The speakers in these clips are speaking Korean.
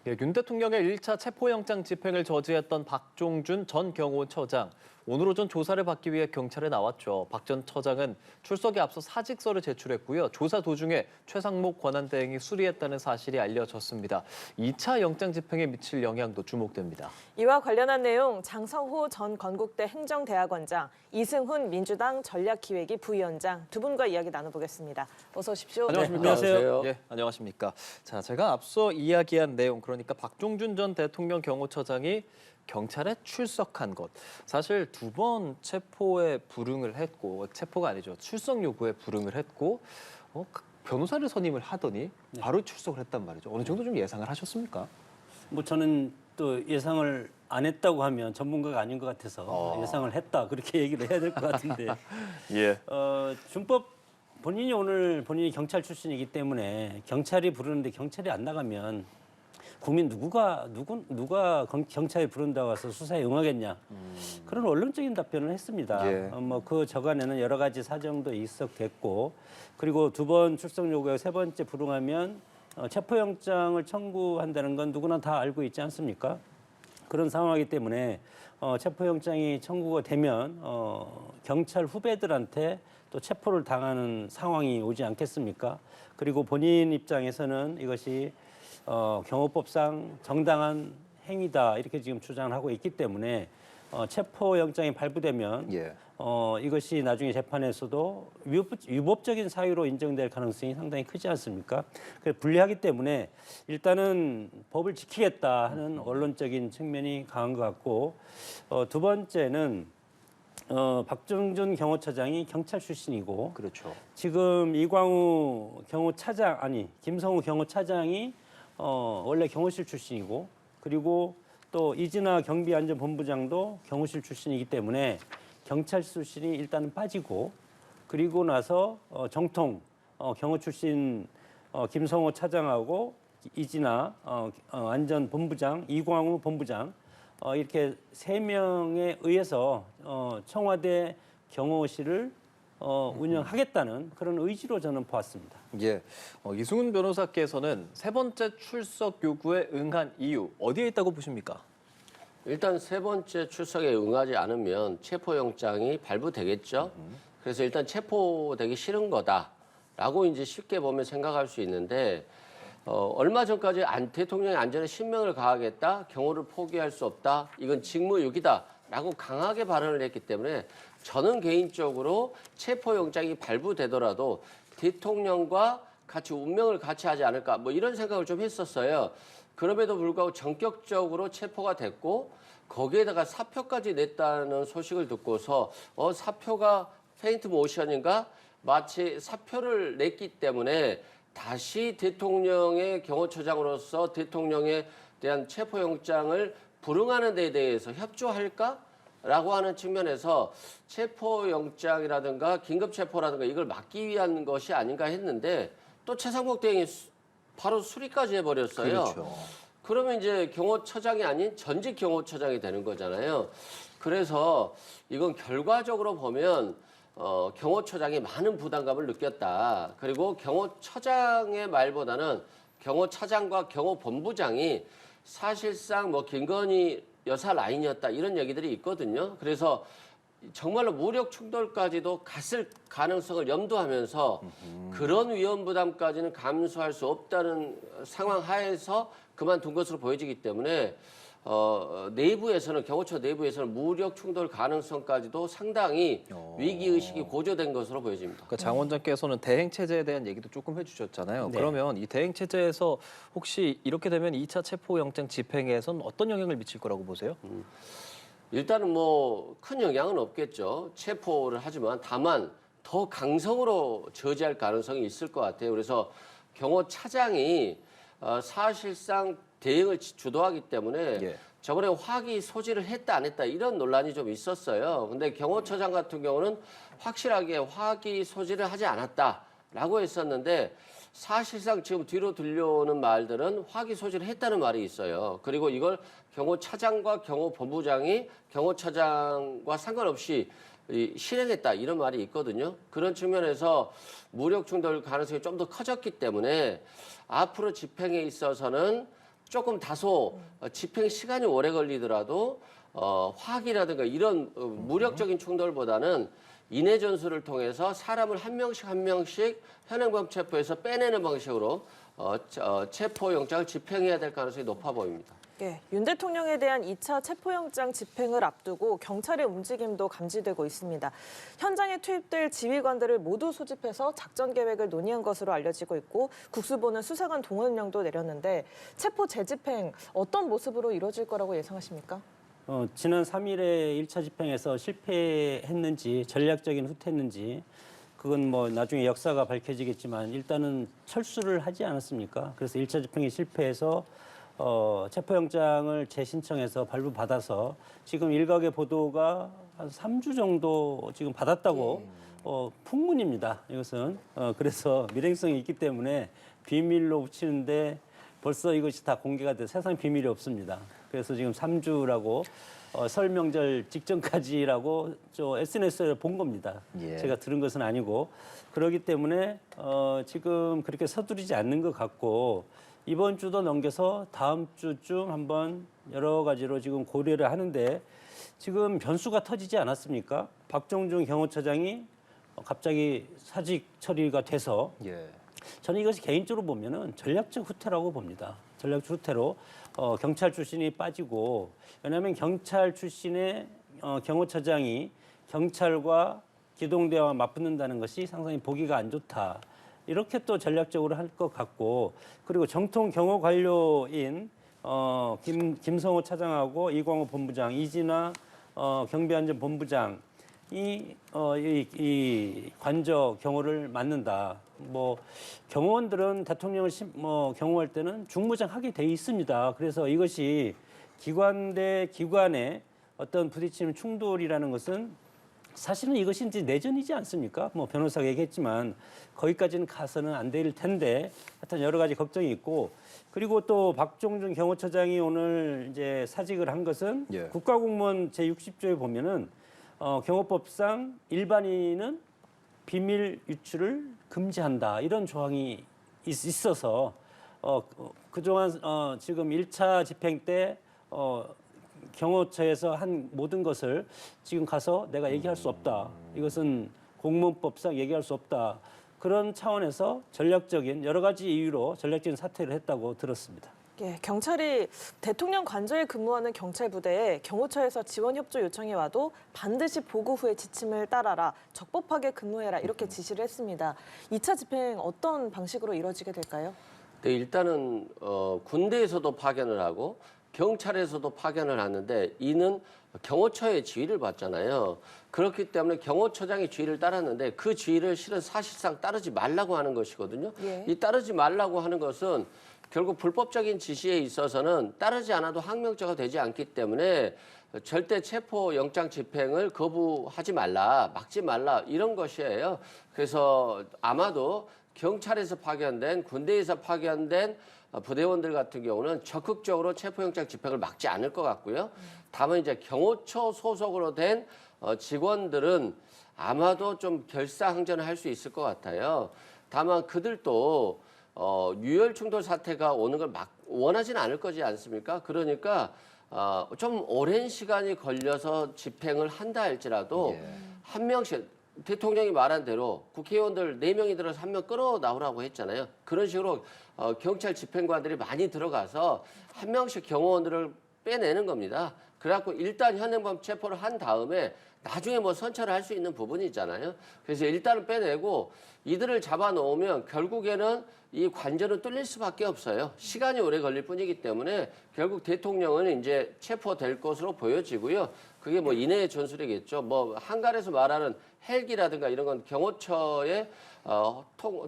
예, 윤 대통령의 1차 체포영장 집행을 저지했던 박종준 전 경호처장. 오늘 오전 조사를 받기 위해 경찰에 나왔죠. 박 전 처장은 출석에 앞서 사직서를 제출했고요. 조사 도중에 최상목 권한대행이 수리했다는 사실이 알려졌습니다. 2차 영장 집행에 미칠 영향도 주목됩니다. 이와 관련한 내용 장성호 전 건국대 행정대학원장, 이승훈 민주당 전략기획위 부위원장 두 분과 이야기 나눠보겠습니다. 어서 오십시오. 안녕하십니까? 네, 안녕하세요. 예, 안녕하십니까? 자, 제가 앞서 이야기한 내용, 그러니까 박종준 전 대통령 경호처장이 경찰에 출석한 것. 사실 두 번 체포에 불응을 했고, 체포가 아니죠. 출석 요구에 불응을 했고, 변호사를 선임을 하더니 바로 출석을 했단 말이죠. 어느 정도 좀 예상을 하셨습니까? 뭐 저는 또 예상을 안 했다고 하면 전문가가 아닌 것 같아서 예상을 했다 그렇게 얘기를 해야 될 것 같은데 예. 준법 본인이 경찰 출신이기 때문에 경찰이 부르는데 경찰이 안 나가면 국민 누가 경찰이 부른다고 해서 수사에 응하겠냐 그런 원론적인 답변을 했습니다. 예. 뭐 그 저간에는 여러 가지 사정도 있었겠고 그리고 두 번 출석 요구에 세 번째 불응하면 체포영장을 청구한다는 건 누구나 다 알고 있지 않습니까? 그런 상황이기 때문에 체포영장이 청구가 되면 경찰 후배들한테 또 체포를 당하는 상황이 오지 않겠습니까? 그리고 본인 입장에서는 이것이 경호법상 정당한 행위다 이렇게 지금 주장을 하고 있기 때문에 체포영장이 발부되면 예. 이것이 나중에 재판에서도 위법적인 사유로 인정될 가능성이 상당히 크지 않습니까? 그래서 불리하기 때문에 일단은 법을 지키겠다 하는 언론적인 측면이 강한 것 같고 두 번째는 박종준 경호처장이 경찰 출신이고 그렇죠. 지금 이광우 경호차장 김성우 경호차장이 원래 경호실 출신이고 그리고 또 이진아 경비안전본부장도 경호실 출신이기 때문에 경찰 출신이 일단은 빠지고 그리고 나서 정통 경호 출신 김성호 차장하고 이진아 안전본부장 이광우 본부장 이렇게 세 명에 의해서 청와대 경호실을 운영하겠다는 그런 의지로 저는 보았습니다. 예. 이승훈 변호사께서는 세 번째 출석 요구에 응한 이유 어디에 있다고 보십니까? 일단 세 번째 출석에 응하지 않으면 체포영장이 발부되겠죠. 그래서 일단 체포되기 싫은 거다라고 이제 쉽게 보면 생각할 수 있는데 얼마 전까지 대통령의 안전에 신명을 가하겠다, 경호를 포기할 수 없다, 이건 직무유기다라고 강하게 발언을 했기 때문에 저는 개인적으로 체포영장이 발부되더라도 대통령과 같이 운명을 같이 하지 않을까 뭐 이런 생각을 좀 했었어요. 그럼에도 불구하고 전격적으로 체포가 됐고 거기에다가 사표까지 냈다는 소식을 듣고서 사표가 페인트 모션인가 마치 사표를 냈기 때문에 다시 대통령의 경호처장으로서 대통령에 대한 체포영장을 불응하는 데에 대해서 협조할까라고 하는 측면에서 체포영장이라든가 긴급체포라든가 이걸 막기 위한 것이 아닌가 했는데 또 최상목 대행이 바로 수리까지 해버렸어요. 그렇죠. 그러면 이제 경호처장이 아닌 전직 경호처장이 되는 거잖아요. 그래서 이건 결과적으로 보면 경호처장이 많은 부담감을 느꼈다. 그리고 경호처장의 말보다는 경호차장과 경호본부장이 사실상 뭐 김건희 여사 라인이었다 이런 얘기들이 있거든요. 그래서 정말로 무력 충돌까지도 갔을 가능성을 염두하면서 그런 위험 부담까지는 감수할 수 없다는 상황 하에서 그만둔 것으로 보여지기 때문에 내부에서는 경호처 내부에서는 무력 충돌 가능성까지도 상당히 위기 의식이 고조된 것으로 보여집니다. 그러니까 장 원장께서는 대행 체제에 대한 얘기도 조금 해주셨잖아요. 네. 그러면 이 대행 체제에서 혹시 이렇게 되면 2차 체포영장 집행에선 어떤 영향을 미칠 거라고 보세요? 일단은 뭐 큰 영향은 없겠죠. 체포를 하지만 다만 더 강성으로 저지할 가능성이 있을 것 같아요. 그래서 경호차장이 사실상 대응을 주도하기 때문에 예. 저번에 화기 소지를 했다 안 했다 이런 논란이 좀 있었어요. 근데 경호처장 같은 경우는 확실하게 화기 소지를 하지 않았다라고 했었는데 사실상 지금 뒤로 들려오는 말들은 화기 소지를 했다는 말이 있어요. 그리고 이걸 경호차장과 경호본부장이 경호처장과 상관없이 실행했다 이런 말이 있거든요. 그런 측면에서 무력 충돌 가능성이 좀 더 커졌기 때문에 앞으로 집행에 있어서는 조금 다소 집행 시간이 오래 걸리더라도 화학이라든가 이런 무력적인 충돌보다는 인해 전술을 통해서 사람을 한 명씩 현행범 체포해서 빼내는 방식으로 체포영장을 집행해야 될 가능성이 높아 보입니다. 예, 윤 대통령에 대한 2차 체포영장 집행을 앞두고 경찰의 움직임도 감지되고 있습니다. 현장에 투입될 지휘관들을 모두 소집해서 작전 계획을 논의한 것으로 알려지고 있고 국수부는 수사관 동원령도 내렸는데 체포 재집행 어떤 모습으로 이루어질 거라고 예상하십니까? 지난 3일에 1차 집행에서 실패했는지 전략적인 후퇴했는지 그건 뭐 나중에 역사가 밝혀지겠지만 일단은 철수를 하지 않았습니까? 그래서 1차 집행이 실패해서 체포영장을 재신청해서 발부받아서 지금 일각의 보도가 한 3주 정도 지금 받았다고 풍문입니다. 이것은 그래서 밀행성이 있기 때문에 비밀로 붙이는데 벌써 이것이 다 공개가 돼 세상 비밀이 없습니다. 그래서 지금 3주라고 설 명절 직전까지라고 저 SNS에 본 겁니다. 예. 제가 들은 것은 아니고 그렇기 때문에 지금 그렇게 서두르지 않는 것 같고 이번 주도 넘겨서 다음 주쯤 한번 여러 가지로 지금 고려를 하는데 지금 변수가 터지지 않았습니까? 박정준 경호처장이 갑자기 사직 처리가 돼서 예. 저는 이것이 개인적으로 보면은 전략적 후퇴라고 봅니다. 전략적 후퇴로 경찰 출신이 빠지고 왜냐하면 경찰 출신의 경호처장이 경찰과 기동대와 맞붙는다는 것이 상당히 보기가 안 좋다. 이렇게 또 전략적으로 할 것 같고 그리고 정통 경호 관료인 김성호 차장하고 이광호 본부장, 이진아 경비안전본부장이 이 관저 경호를 맡는다. 뭐 경호원들은 대통령을 경호할 때는 중무장 하게 돼 있습니다. 그래서 이것이 기관 대 기관의 어떤 부딪히는 충돌이라는 것은 사실은 이것이 이제 내전이지 않습니까? 뭐 변호사가 얘기했지만 거기까지는 가서는 안 될 텐데 하여튼 여러 가지 걱정이 있고 그리고 또 박종준 경호처장이 오늘 이제 사직을 한 것은 예. 국가공무원 제60조에 보면은 경호법상 일반인은 비밀 유출을 금지한다 이런 조항이 있어서 그동안 지금 1차 집행 때 경호처에서 한 모든 것을 지금 가서 내가 얘기할 수 없다. 이것은 공무원법상 얘기할 수 없다. 그런 차원에서 전략적인 여러 가지 이유로 전략적인 사퇴를 했다고 들었습니다. 예, 경찰이 대통령 관저에 근무하는 경찰 부대에 경호처에서 지원 협조 요청이 와도 반드시 보고 후에 지침을 따라라, 적법하게 근무해라 이렇게 지시를 했습니다. 2차 집행 어떤 방식으로 이루어지게 될까요? 네, 일단은 군대에서도 파견을 하고 경찰에서도 파견을 하는데 이는 경호처의 지휘를 받잖아요. 그렇기 때문에 경호처장의 지휘를 따랐는데 그 지휘를 실은 사실상 따르지 말라고 하는 것이거든요. 예. 이 따르지 말라고 하는 것은 결국 불법적인 지시에 있어서는 따르지 않아도 항명죄가 되지 않기 때문에 절대 체포 영장 집행을 거부하지 말라, 막지 말라 이런 것이에요. 그래서 아마도 경찰에서 파견된 군대에서 파견된 부대원들 같은 경우는 적극적으로 체포영장 집행을 막지 않을 것 같고요. 다만 이제 경호처 소속으로 된 직원들은 아마도 좀 결사항전을 할 수 있을 것 같아요. 다만 그들도 유혈 충돌 사태가 오는 걸 원하지는 않을 거지 않습니까? 그러니까 좀 오랜 시간이 걸려서 집행을 한다 할지라도 한 명씩 대통령이 말한 대로 국회의원들 4명이 들어서 1명 끌어 나오라고 했잖아요. 그런 식으로 경찰 집행관들이 많이 들어가서 한 명씩 경호원들을 빼내는 겁니다. 그래갖고 일단 현행범 체포를 한 다음에 나중에 뭐 선처를 할 수 있는 부분이 있잖아요. 그래서 일단은 빼내고 이들을 잡아놓으면 결국에는 이 관저는 뚫릴 수밖에 없어요. 시간이 오래 걸릴 뿐이기 때문에 결국 대통령은 이제 체포될 것으로 보여지고요. 그게 뭐 인해의 전술이겠죠. 뭐 한갈에서 말하는 헬기라든가 이런 건 경호처의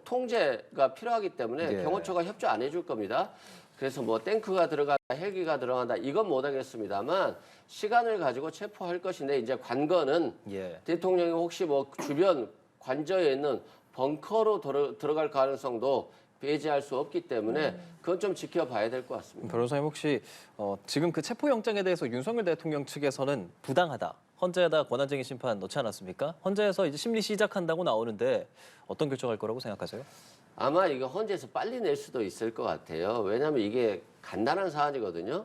통제가 필요하기 때문에 예. 경호처가 협조 안 해줄 겁니다. 그래서 뭐 탱크가 들어간다, 헬기가 들어간다 이건 못하겠습니다만 시간을 가지고 체포할 것인데 이제 관건은 예. 대통령이 혹시 뭐 주변 관저에 있는 벙커로 들어갈 가능성도 배제할 수 없기 때문에 그건 좀 지켜봐야 될 것 같습니다. 변호사님 혹시 지금 그 체포영장에 대해서 윤석열 대통령 측에서는 부당하다. 헌재에다 권한쟁의 심판 넣지 않았습니까? 헌재에서 이제 심리 시작한다고 나오는데 어떤 결정할 거라고 생각하세요? 아마 이거 헌재에서 빨리 낼 수도 있을 것 같아요. 왜냐하면 이게 간단한 사안이거든요.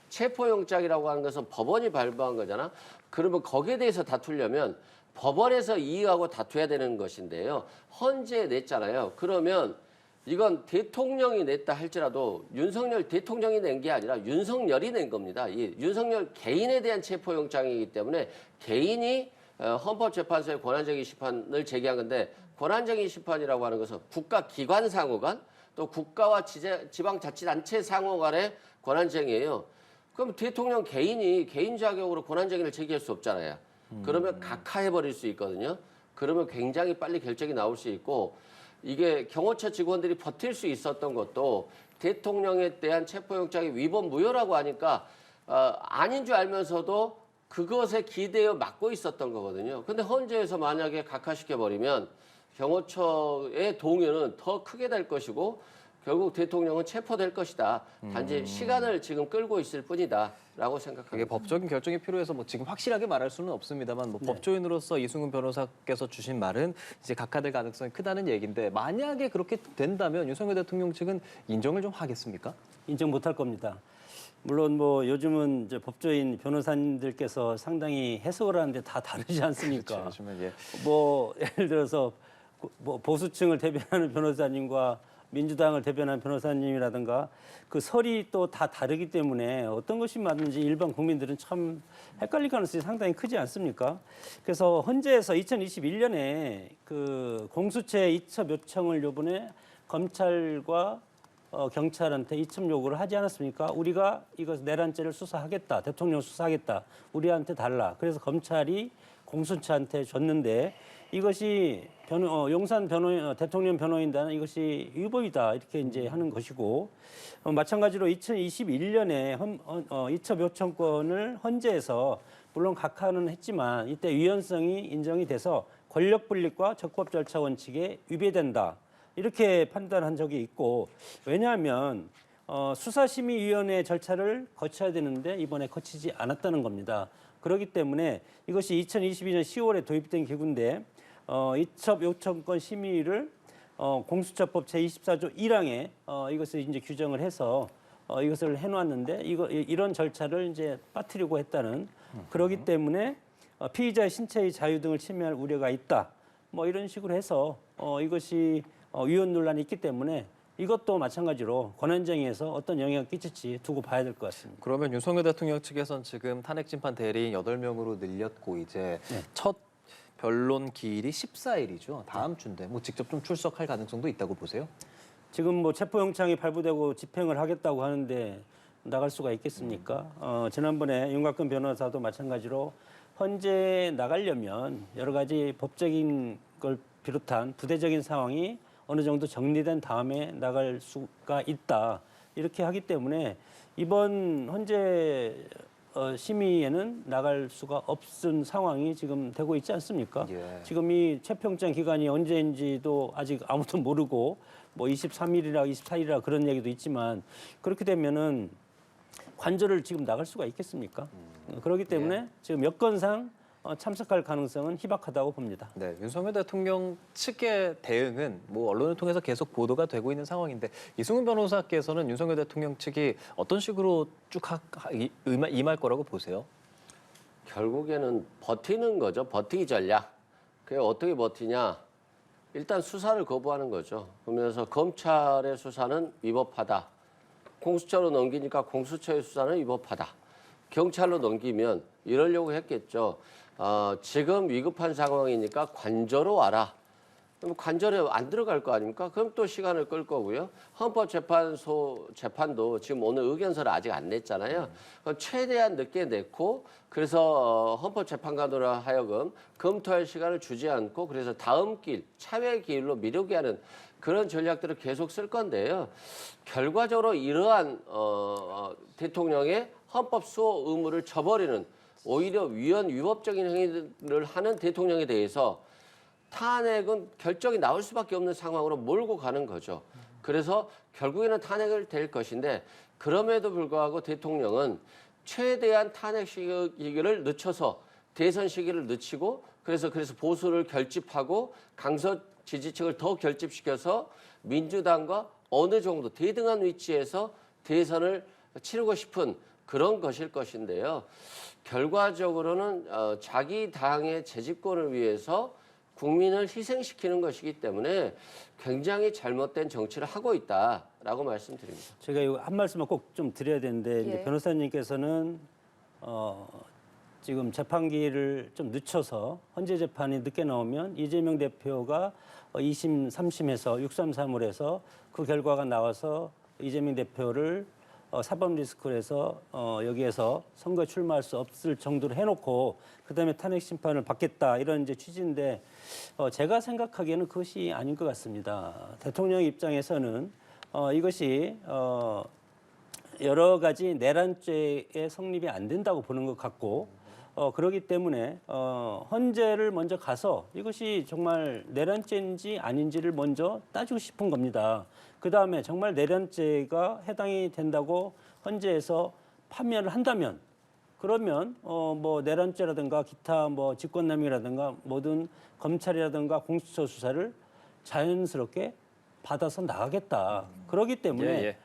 체포영장이라고 하는 것은 법원이 발부한 거잖아. 그러면 거기에 대해서 다투려면 법원에서 이의하고 다투어야 되는 것인데요. 헌재에 냈잖아요. 그러면 이건 대통령이 냈다 할지라도 윤석열 대통령이 낸 게 아니라 윤석열이 낸 겁니다. 이 윤석열 개인에 대한 체포영장이기 때문에 개인이 헌법재판소에 권한쟁의 심판을 제기한 건데 권한쟁의 심판이라고 하는 것은 국가기관 상호 간 또 국가와 지방자치단체 상호 간의 권한쟁의예요. 그럼 대통령 개인이 개인 자격으로 권한쟁의를 제기할 수 없잖아요. 그러면 각하해버릴 수 있거든요. 그러면 굉장히 빨리 결정이 나올 수 있고 이게 경호처 직원들이 버틸 수 있었던 것도 대통령에 대한 체포영장이 위법 무효라고 하니까 아닌 줄 알면서도 그것에 기대어 막고 있었던 거거든요. 근데 헌재에서 만약에 각하시켜버리면 경호처의 동요는 더 크게 될 것이고 결국 대통령은 체포될 것이다. 단지 시간을 지금 끌고 있을 뿐이다라고 생각합니다. 이게 법적인 결정이 필요해서 뭐 지금 확실하게 말할 수는 없습니다만 뭐 법조인으로서 이승훈 변호사께서 주신 말은 이제 각하될 가능성이 크다는 얘기인데 만약에 그렇게 된다면 윤석열 대통령 측은 인정을 좀 하겠습니까? 인정 못할 겁니다. 물론 뭐 요즘은 이제 법조인 변호사님들께서 상당히 해석을 하는데 다 다르지 않습니까? 그렇죠. 요즘은 예. 뭐 예를 들어서 뭐 보수층을 대변하는 변호사님과 민주당을 대변하는 변호사님이라든가 그 설이 또 다 다르기 때문에 어떤 것이 맞는지 일반 국민들은 참 헷갈릴 가능성이 상당히 크지 않습니까? 그래서 헌재에서 2021년에 그 공수처 이첩 요청을 요번에 검찰과 경찰한테 이첩 요구를 하지 않았습니까? 우리가 이거 내란죄를 수사하겠다, 대통령 수사하겠다, 우리한테 달라. 그래서 검찰이 공수처한테 줬는데 이것이 용산 대통령 변호인단은 이것이 위법이다 이렇게 이제 하는 것이고 마찬가지로 2021년에 이첩 요청권을 헌재에서 물론 각하는 했지만 이때 위헌성이 인정이 돼서 권력 분립과 적법 절차 원칙에 위배된다 이렇게 판단한 적이 있고 왜냐하면 수사심의위원회 절차를 거쳐야 되는데 이번에 거치지 않았다는 겁니다. 그렇기 때문에 이것이 2022년 10월에 도입된 기구인데 이첩 요청권 심의를 공수처법 제24조 1항에 이것을 이제 규정을 해서 이것을 해놓았는데 이런 절차를 이제 빠뜨리고 했다는 그러기 때문에 피의자의 신체의 자유 등을 침해할 우려가 있다. 뭐 이런 식으로 해서 이것이 위헌 논란이 있기 때문에 이것도 마찬가지로 권한쟁의에서 어떤 영향을 끼칠지 두고 봐야 될 것 같습니다. 그러면 윤석열 대통령 측에서는 지금 탄핵 심판 대리인 8명으로 늘렸고 이제 첫 변론 기일이 14일이죠. 다음 주인데 뭐 직접 좀 출석할 가능성도 있다고 보세요? 지금 뭐 체포영장이 발부되고 집행을 하겠다고 하는데 나갈 수가 있겠습니까? 지난번에 윤곽근 변호사도 마찬가지로 헌재에 나가려면 여러 가지 법적인 걸 비롯한 부대적인 상황이 어느 정도 정리된 다음에 나갈 수가 있다. 이렇게 하기 때문에 이번 헌재 심의에는 나갈 수가 없은 상황이 지금 되고 있지 않습니까? 예. 지금 이 체포영장 기간이 언제인지도 아직 아무도 모르고 뭐 23일이라 24일이라 그런 얘기도 있지만 그렇게 되면은 관절을 지금 나갈 수가 있겠습니까? 그렇기 때문에 지금 여건상 참석할 가능성은 희박하다고 봅니다. 네, 윤석열 대통령 측의 대응은 뭐 언론을 통해서 계속 보도가 되고 있는 상황인데 이승훈 변호사께서는 윤석열 대통령 측이 어떤 식으로 쭉 임할 거라고 보세요? 결국에는 버티는 거죠. 버티기 전략. 그게 어떻게 버티냐. 일단 수사를 거부하는 거죠. 그러면서 검찰의 수사는 위법하다. 공수처로 넘기니까 공수처의 수사는 위법하다. 경찰로 넘기면 이러려고 했겠죠. 지금 위급한 상황이니까 관저로 와라. 그럼 관절에 안 들어갈 거 아닙니까? 그럼 또 시간을 끌 거고요. 헌법재판소 재판도 지금 오늘 의견서를 아직 안 냈잖아요. 그럼 최대한 늦게 냈고 그래서 헌법재판관으로 하여금 검토할 시간을 주지 않고 그래서 다음 길, 차후의 길로 미루게 하는 그런 전략들을 계속 쓸 건데요. 결과적으로 이러한 대통령의 헌법 수호 의무를 저버리는 오히려 위법적인 행위를 하는 대통령에 대해서 탄핵은 결정이 나올 수밖에 없는 상황으로 몰고 가는 거죠. 그래서 결국에는 탄핵을 될 것인데 그럼에도 불구하고 대통령은 최대한 탄핵 시기를 늦춰서 대선 시기를 늦추고 그래서 보수를 결집하고 지지층을 더 결집시켜서 민주당과 어느 정도 대등한 위치에서 대선을 치르고 싶은 그런 것일 것인데요. 결과적으로는 자기 당의 재집권을 위해서 국민을 희생시키는 것이기 때문에 굉장히 잘못된 정치를 하고 있다라고 말씀드립니다. 제가 이거 한 말씀만 꼭 좀 드려야 되는데 이제 예. 변호사님께서는 지금 재판기를 좀 늦춰서 헌재 재판이 늦게 나오면 이재명 대표가 2심, 3심에서 633을 해서 그 결과가 나와서 이재명 대표를 사법 리스크를 해서 여기에서 선거에 출마할 수 없을 정도로 해놓고 그다음에 탄핵 심판을 받겠다 이런 이제 취지인데 제가 생각하기에는 그것이 아닌 것 같습니다. 대통령 입장에서는 이것이 여러 가지 내란죄의 성립이 안 된다고 보는 것 같고 그렇기 때문에 헌재를 먼저 가서 이것이 정말 내란죄인지 아닌지를 먼저 따지고 싶은 겁니다. 그다음에 정말 내란죄가 해당이 된다고 헌재에서 판명을 한다면 그러면 뭐 내란죄라든가 기타 뭐 직권남용이라든가 모든 검찰이라든가 공수처 수사를 자연스럽게 받아서 나가겠다. 그렇기 때문에 예, 예.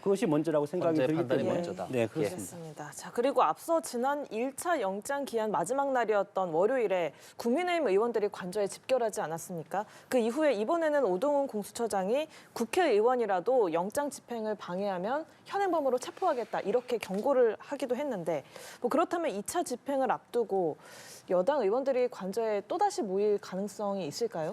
그것이 먼저라고 생각이 헌재 들기 판단이 때문에 먼저다. 네, 그렇습니다. 그렇습니다. 자, 그리고 앞서 지난 1차 영장 기한 마지막 날이었던 월요일에 국민의힘 의원들이 관저에 집결하지 않았습니까? 그 이후에 이번에는 오동훈 공수처장이 국회의원이라도 영장 집행을 방해하면 현행범으로 체포하겠다 이렇게 경고를 하기도 했는데 뭐 그렇다면 2차 집행을 앞두고 여당 의원들이 관저에 또다시 모일 가능성이 있을까요?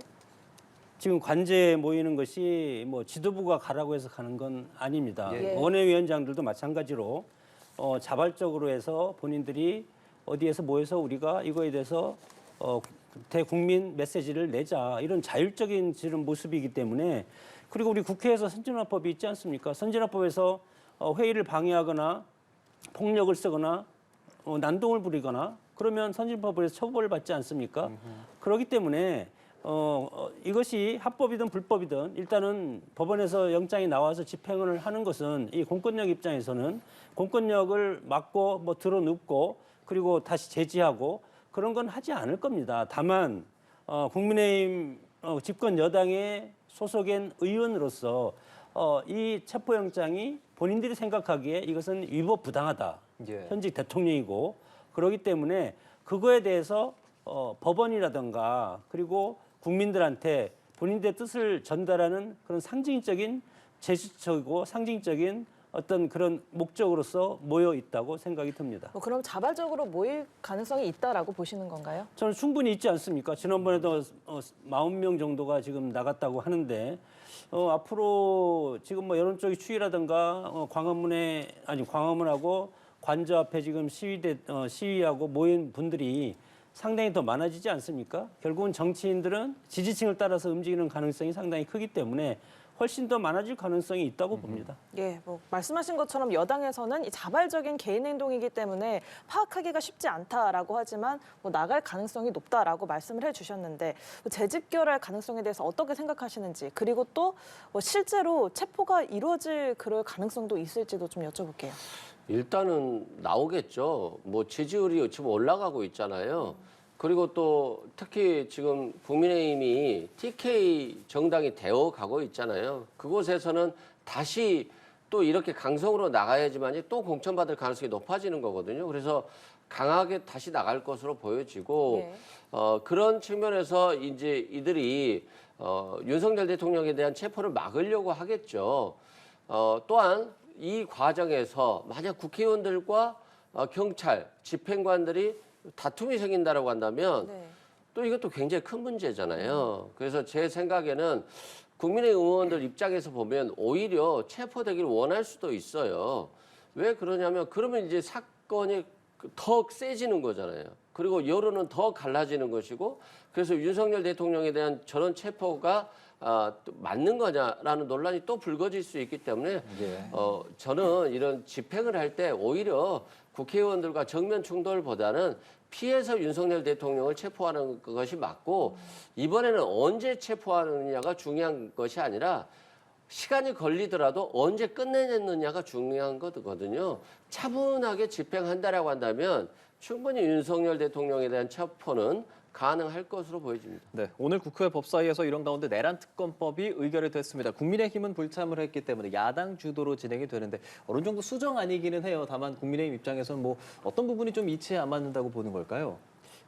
지금 관제에 모이는 것이 뭐 지도부가 가라고 해서 가는 건 아닙니다. 예. 원외위원장들도 마찬가지로 자발적으로 해서 본인들이 어디에서 모여서 우리가 이거에 대해서 대국민 메시지를 내자 이런 자율적인 지금 모습이기 때문에 그리고 우리 국회에서 선진화법이 있지 않습니까? 선진화법에서 회의를 방해하거나 폭력을 쓰거나 난동을 부리거나 그러면 선진법에서 처벌을 받지 않습니까? 그렇기 때문에 이것이 합법이든 불법이든 일단은 법원에서 영장이 나와서 집행을 하는 것은 이 공권력 입장에서는 공권력을 막고 뭐 들어눕고 그리고 다시 제지하고 그런 건 하지 않을 겁니다. 다만 국민의힘 집권 여당의 소속인 의원으로서 이 체포영장이 본인들이 생각하기에 이것은 위법 부당하다. 예. 현직 대통령이고 그렇기 때문에 그거에 대해서 법원이라든가 그리고 국민들한테 본인들의 뜻을 전달하는 그런 상징적인 제스처이고 상징적인 어떤 그런 목적으로서 모여 있다고 생각이 듭니다. 뭐 그럼 자발적으로 모일 가능성이 있다라고 보시는 건가요? 저는 충분히 있지 않습니까? 지난번에도 40명 정도가 지금 나갔다고 하는데 앞으로 지금 뭐 여론 쪽의 추이라든가 광화문하고 관저 앞에 지금 시위하고 모인 분들이 상당히 더 많아지지 않습니까? 결국은 정치인들은 지지층을 따라서 움직이는 가능성이 상당히 크기 때문에 훨씬 더 많아질 가능성이 있다고 봅니다. 예, 뭐 말씀하신 것처럼 여당에서는 이 자발적인 개인 행동이기 때문에 파악하기가 쉽지 않다라고 하지만 뭐 나갈 가능성이 높다라고 말씀을 해주셨는데 뭐 재집결할 가능성에 대해서 어떻게 생각하시는지 그리고 또 뭐 실제로 체포가 이루어질 그럴 가능성도 있을지도 좀 여쭤볼게요. 일단은 나오겠죠. 뭐 지지율이 지금 올라가고 있잖아요. 그리고 또 특히 지금 국민의힘이 TK 정당이 되어 가고 있잖아요. 그곳에서는 다시 또 이렇게 강성으로 나가야지만이 또 공천받을 가능성이 높아지는 거거든요. 그래서 강하게 다시 나갈 것으로 보여지고 예. 그런 측면에서 이제 이들이 윤석열 대통령에 대한 체포를 막으려고 하겠죠. 또한 이 과정에서 만약 국회의원들과 경찰, 집행관들이 다툼이 생긴다라고 한다면 네. 또 이것도 굉장히 큰 문제잖아요. 그래서 제 생각에는 국민의힘 의원들 입장에서 보면 오히려 체포되기를 원할 수도 있어요. 왜 그러냐면 그러면 이제 사건이 더 세지는 거잖아요. 그리고 여론은 더 갈라지는 것이고 그래서 윤석열 대통령에 대한 저런 체포가 또 맞는 거냐라는 논란이 또 불거질 수 있기 때문에 예. 저는 이런 집행을 할 때 오히려 국회의원들과 정면 충돌보다는 피해서 윤석열 대통령을 체포하는 것이 맞고 이번에는 언제 체포하느냐가 중요한 것이 아니라 시간이 걸리더라도 언제 끝내느냐가 중요한 거거든요. 차분하게 집행한다라고 한다면 충분히 윤석열 대통령에 대한 체포는 가능할 것으로 보여집니다. 네, 오늘 국회 법사위에서 이런 가운데 내란 특검법이 의결이 됐습니다. 국민의힘은 불참을 했기 때문에 야당 주도로 진행이 되는데 어느 정도 수정 아니기는 해요. 다만 국민의힘 입장에서는 뭐 어떤 부분이 좀 이치에 안 맞는다고 보는 걸까요?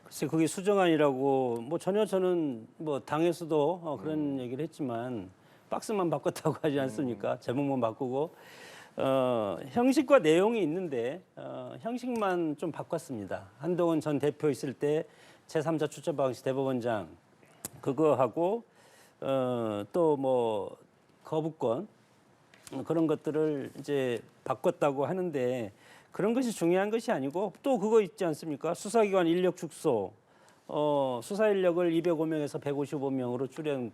글쎄 그게 수정안이라고 뭐 전혀 저는 뭐 당에서도 그런 얘기를 했지만 박스만 바꿨다고 하지 않습니까? 제목만 바꾸고 형식과 내용이 있는데 형식만 좀 바꿨습니다. 한동훈 전 대표 있을 때 제3자 추천 방식 대법원장 그거 하고 또 뭐 거부권 그런 것들을 이제 바꿨다고 하는데 그런 것이 중요한 것이 아니고 또 그거 있지 않습니까? 수사기관 인력 축소, 수사 인력을 205명에서 155명으로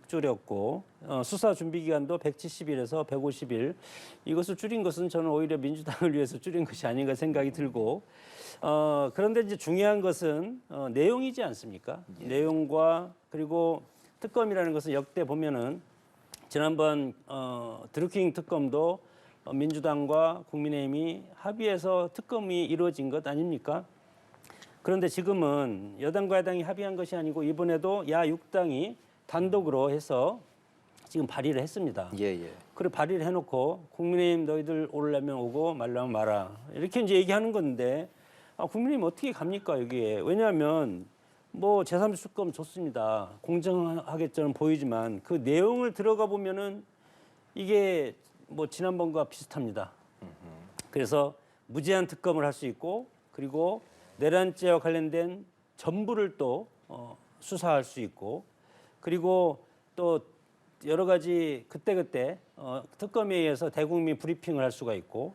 줄였고 수사 준비 기간도 170일에서 150일 이것을 줄인 것은 저는 오히려 민주당을 위해서 줄인 것이 아닌가 생각이 들고 그런데 이제 중요한 것은 내용이지 않습니까? 내용과 그리고 특검이라는 것은 역대 보면은 지난번 드루킹 특검도 민주당과 국민의힘이 합의해서 특검이 이루어진 것 아닙니까? 그런데 지금은 여당과 야당이 합의한 것이 아니고 이번에도 야 6당이 단독으로 해서 지금 발의를 했습니다. 예. 그리고 발의를 해놓고 국민의힘 너희들 오려면 오고 말라면 마라 이렇게 이제 얘기하는 건데 국민의힘 어떻게 갑니까 여기에? 왜냐하면 뭐 제3자 특검 좋습니다. 공정하게 저는 보이지만 그 내용을 들어가 보면은 이게 뭐 지난번과 비슷합니다. 그래서 무제한 특검을 할 수 있고 그리고 내란죄와 관련된 전부를 또 수사할 수 있고 그리고 또 여러 가지 그때그때 특검에 의해서 대국민 브리핑을 할 수가 있고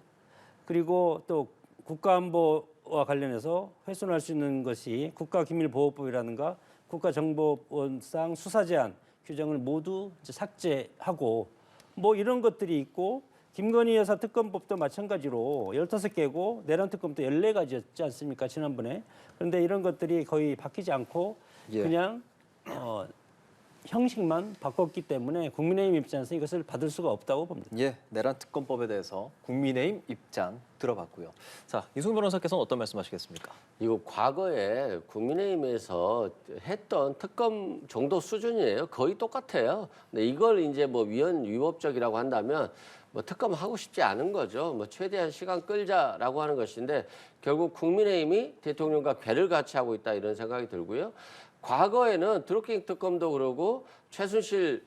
그리고 또 국가안보와 관련해서 훼손할 수 있는 것이 국가기밀보호법이라든가 국가정보원상 수사제한 규정을 모두 이제 삭제하고 뭐 이런 것들이 있고 김건희 여사 특검법도 마찬가지로 15개고 내란 특검도 14가지였지 않습니까 지난번에. 그런데 이런 것들이 거의 바뀌지 않고 그냥 형식만 바꿨기 때문에 국민의힘 입장에서 이것을 받을 수가 없다고 봅니다. 예, 내란 특검법에 대해서 국민의힘 입장 들어봤고요. 자, 이승훈 변호사께서는 어떤 말씀하시겠습니까? 이거 과거에 국민의힘에서 했던 특검 정도 수준이에요. 거의 똑같아요. 근데 이걸 이제 뭐 위헌위법적이라고 한다면 뭐 특검 하고 싶지 않은 거죠. 뭐 최대한 시간 끌자라고 하는 것인데 결국 국민의힘이 대통령과 배를 같이 하고 있다 이런 생각이 들고요. 과거에는 드루킹 특검도 그러고 최순실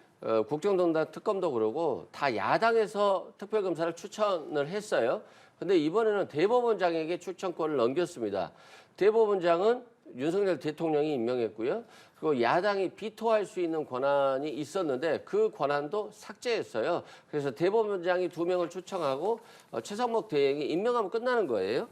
국정농단 특검도 그러고 다 야당에서 특별검사를 추천을 했어요. 근데 이번에는 대법원장에게 추천권을 넘겼습니다. 대법원장은 윤석열 대통령이 임명했고요. 그리고 야당이 비토할 수 있는 권한이 있었는데 그 권한도 삭제했어요. 그래서 대법원장이 2명을 추천하고 최상목 대행이 임명하면 끝나는 거예요.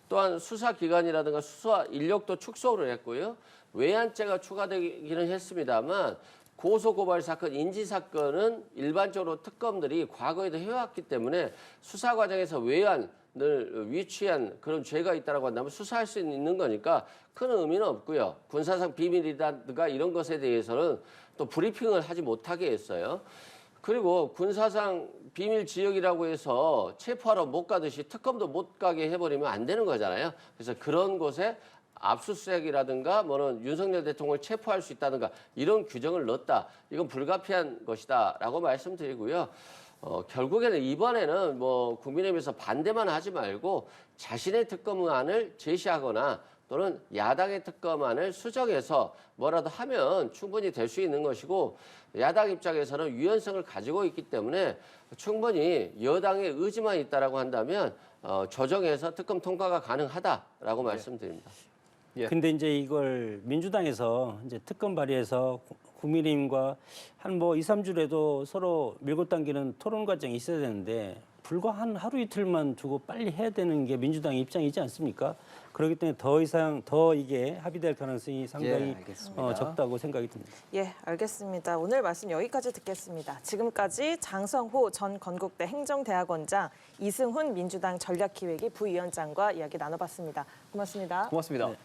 또한 수사기관이라든가 수사 인력도 축소를 했고요. 외환죄가 추가되기는 했습니다만 고소고발 사건, 인지 사건은 일반적으로 특검들이 과거에도 해왔기 때문에 수사 과정에서 외환을 위취한 그런 죄가 있다고 한다면 수사할 수 있는 거니까 큰 의미는 없고요. 군사상 비밀이라든가 이런 것에 대해서는 또 브리핑을 하지 못하게 했어요. 그리고 군사상 비밀 지역이라고 해서 체포하러 못 가듯이 특검도 못 가게 해버리면 안 되는 거잖아요. 그래서 그런 곳에 압수수색이라든가 뭐는 윤석열 대통령을 체포할 수 있다든가 이런 규정을 넣었다. 이건 불가피한 것이다라고 말씀드리고요. 결국에는 이번에는 뭐 국민의힘에서 반대만 하지 말고 자신의 특검안을 제시하거나 또는 야당의 특검안을 수정해서 뭐라도 하면 충분히 될 수 있는 것이고 야당 입장에서는 유연성을 가지고 있기 때문에 충분히 여당의 의지만 있다라고 한다면 조정해서 특검 통과가 가능하다라고 말씀드립니다. 예. 근데 이제 이걸 민주당에서 이제 특검 발의해서 국민의힘과 한 뭐 2, 3주라도 서로 밀고 당기는 토론 과정이 있어야 되는데 불과 한 하루 이틀만 두고 빨리 해야 되는 게 민주당의 입장이지 않습니까? 그렇기 때문에 더 이상 더 이게 합의될 가능성이 상당히 알겠습니다. 적다고 생각이 듭니다. 예, 알겠습니다. 오늘 말씀 여기까지 듣겠습니다. 지금까지 장성호 전 건국대 행정대학원장, 이승훈 민주당 전략기획위 부위원장과 이야기 나눠봤습니다. 고맙습니다. 고맙습니다. 네.